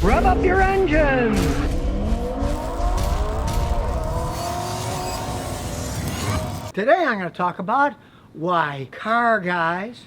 Rev up your engines! Today I'm going to talk about why car guys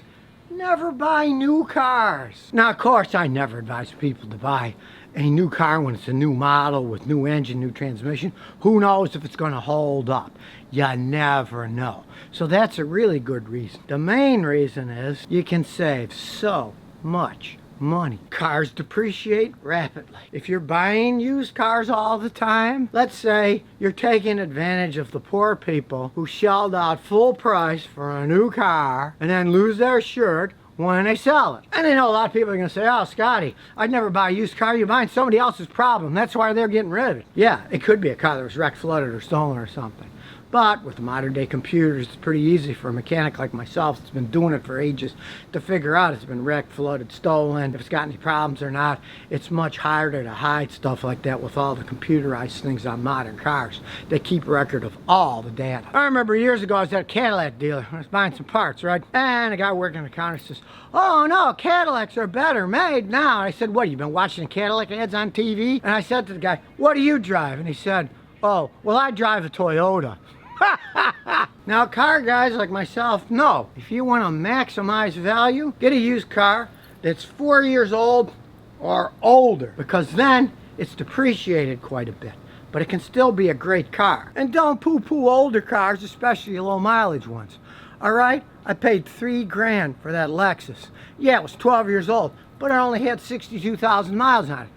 never buy new cars. Now, of course, I never advise people to buy a new car when it's a new model with new engine, new transmission. Who knows if it's going to hold up? You never know. So that's a really good reason. The main reason is you can save so much money. Cars depreciate rapidly. If you're buying used cars all the time, let's say you're taking advantage of the poor people who shelled out full price for a new car and then lose their shirt when they sell it. And I know a lot of people are going to say, oh, Scotty, I'd never buy a used car. You're buying somebody else's problem. That's why they're getting rid of it. Yeah, it could be a car that was wrecked, flooded, or stolen or something. But with modern day computers, it's pretty easy for a mechanic like myself that's been doing it for ages to figure out if it's been wrecked, flooded, stolen, if it's got any problems or not. It's much harder to hide stuff like that with all the computerized things on modern cars. They keep record of all the data. I remember years ago I was at a Cadillac dealer. I was buying some parts, right? And a guy working the counter says, oh no, Cadillacs are better made now. And I said, what, you been watching Cadillac ads on TV? And I said to the guy, what do you drive? And he said, oh, well, I drive a Toyota. Now, car guys like myself know if you want to maximize value, get a used car that's 4 years old or older, because then it's depreciated quite a bit, but it can still be a great car. And don't poo-poo older cars, especially low mileage ones. All right, I paid $3 grand for that Lexus. Yeah, it was 12 years old, but it only had 62,000 miles on it.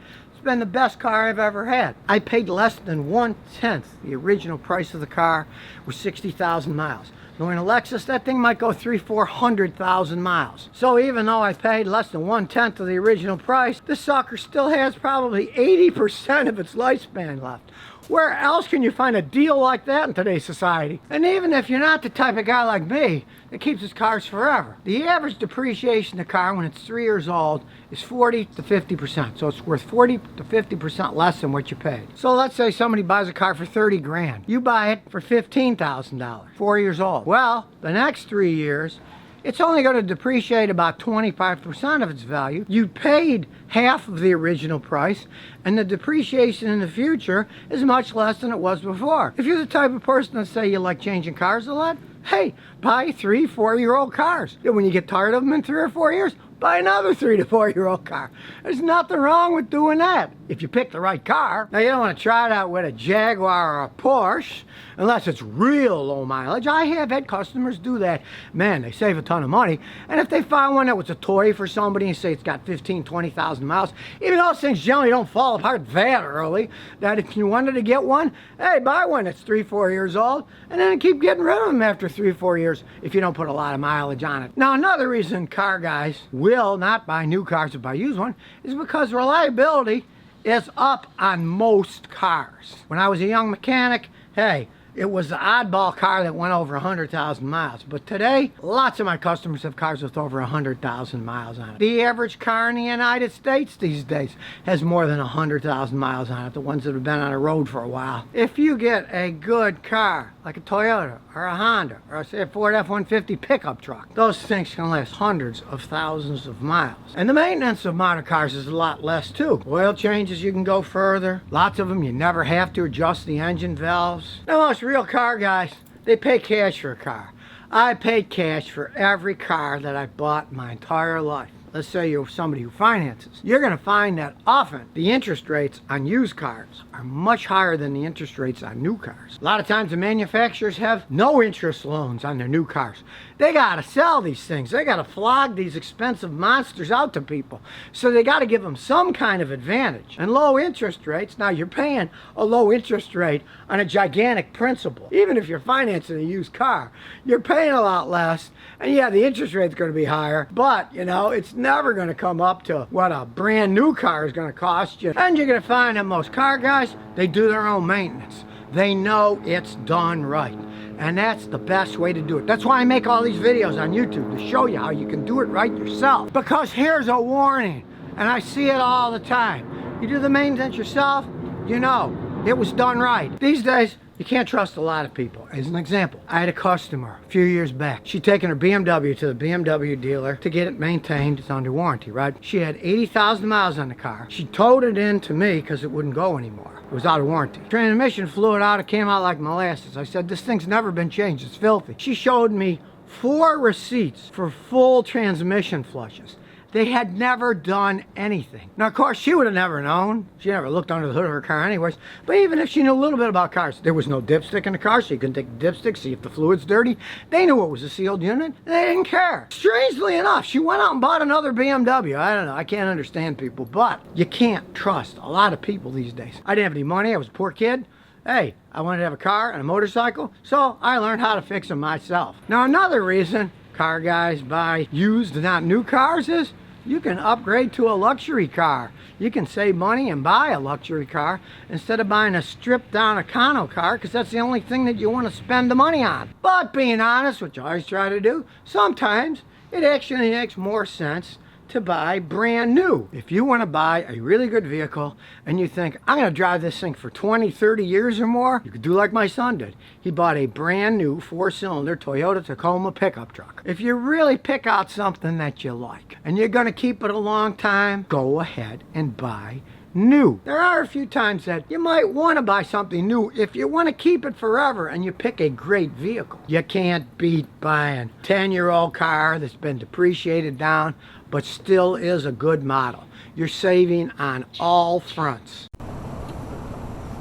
Been the best car I've ever had. I paid less than 1/10 the original price of the car with 60,000 miles. Knowing a Lexus, that thing might go 300,000-400,000 miles. So even though I paid less than 1/10 of the original price, this sucker still has probably 80% of its lifespan left. Where else can you find a deal like that in today's society? And even if you're not the type of guy like me that keeps his cars forever, the average depreciation of the car when it's 3 years old is 40 to 50%. So it's worth 40 to 50% less than what you paid. So let's say somebody buys a car for 30 grand. You buy it for $15,000, 4 years old. Well, the next 3 years, it's only going to depreciate about 25% of its value. You paid half of the original price, and the depreciation in the future is much less than it was before. If you're the type of person that say you like changing cars a lot, hey, buy 3-4-year-old cars. And when you get tired of them in 3 or 4 years, buy another 3 to 4-year-old car. There's nothing wrong with doing that if you pick the right car. Now, you don't want to try it out with a Jaguar or a Porsche unless it's real low mileage. I have had customers do that. Man, they save a ton of money. And if they find one that was a toy for somebody and say it's got 15,000-20,000 miles, even though those things generally don't fall apart that early, that if you wanted to get one, hey, buy one that's 3-4 years old and then keep getting rid of them after 3-4 years if you don't put a lot of mileage on it. Now, another reason car guys will not buy new cars but buy used one is because reliability is up on most cars. When I was a young mechanic, hey, it was the oddball car that went over 100,000 miles. But today, lots of my customers have cars with over 100,000 miles on it. The average car in the United States these days has more than 100,000 miles on it, the ones that have been on the road for a while. If you get a good car, like a Toyota or a Honda or say a Ford F-150 pickup truck, those things can last hundreds of thousands of miles. And the maintenance of modern cars is a lot less too. Oil changes, you can go further. Lots of them, you never have to adjust the engine valves. Now, most real car guys, they pay cash for a car. I paid cash for every car that I bought my entire life. Let's say you're somebody who finances. You're going to find that often the interest rates on used cars are much higher than the interest rates on new cars. A lot of times the manufacturers have no interest loans on their new cars. They got to sell these things. They got to flog these expensive monsters out to people. So they got to give them some kind of advantage. And low interest rates, now you're paying a low interest rate on a gigantic principal. Even if you're financing a used car, you're paying a lot less. And yeah, the interest rate's going to be higher, but you know, it's never going to come up to what a brand new car is going to cost you. And you're going to find that most car guys, they do their own maintenance. They know it's done right. And that's the best way to do it. That's why I make all these videos on YouTube, to show you how you can do it right yourself. Because here's a warning, and I see it all the time. You do the maintenance yourself, you know it was done right. These days, You can't trust a lot of people. As an example, I had a customer a few years back. She'd taken her BMW to the BMW dealer to get it maintained. It's under warranty, right? She had 80,000 miles on the car. She towed it in to me because it wouldn't go anymore. It was out of warranty. Transmission fluid out, it came out like molasses. I said, this thing's never been changed. It's filthy. She showed me 4 receipts for full transmission flushes. They had never done anything. Now, of course, she would have never known. She never looked under the hood of her car anyways. But even if she knew a little bit about cars, there was no dipstick in the car, so you couldn't take the dipstick, see if the fluid's dirty. They knew it was a sealed unit. They didn't care. Strangely enough, she went out and bought another BMW. I don't know. I can't understand people, but you can't trust a lot of people these days. I didn't have any money. I was a poor kid. Hey, I wanted to have a car and a motorcycle, so I learned how to fix them myself. Now, another reason car guys buy used, not new cars is you can upgrade to a luxury car. You can save money and buy a luxury car instead of buying a stripped down Econo car, because that's the only thing that you want to spend the money on. But being honest, which I always try to do, sometimes it actually makes more sense to buy brand new. If you want to buy a really good vehicle and you think, I'm going to drive this thing for 20, 30 years or more, you could do like my son did. He bought a brand new 4-cylinder Toyota Tacoma pickup truck. If you really pick out something that you like and you're going to keep it a long time, go ahead and buy new. There are a few times that you might want to buy something new if you want to keep it forever and you pick a great vehicle. You can't beat buying a 10-year-old car that's been depreciated down but still is a good model. You're saving on all fronts.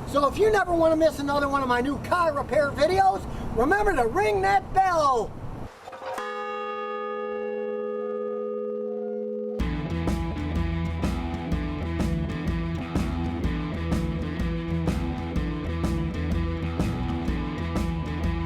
So if you never want to miss another one of my new car repair videos, remember to ring that bell.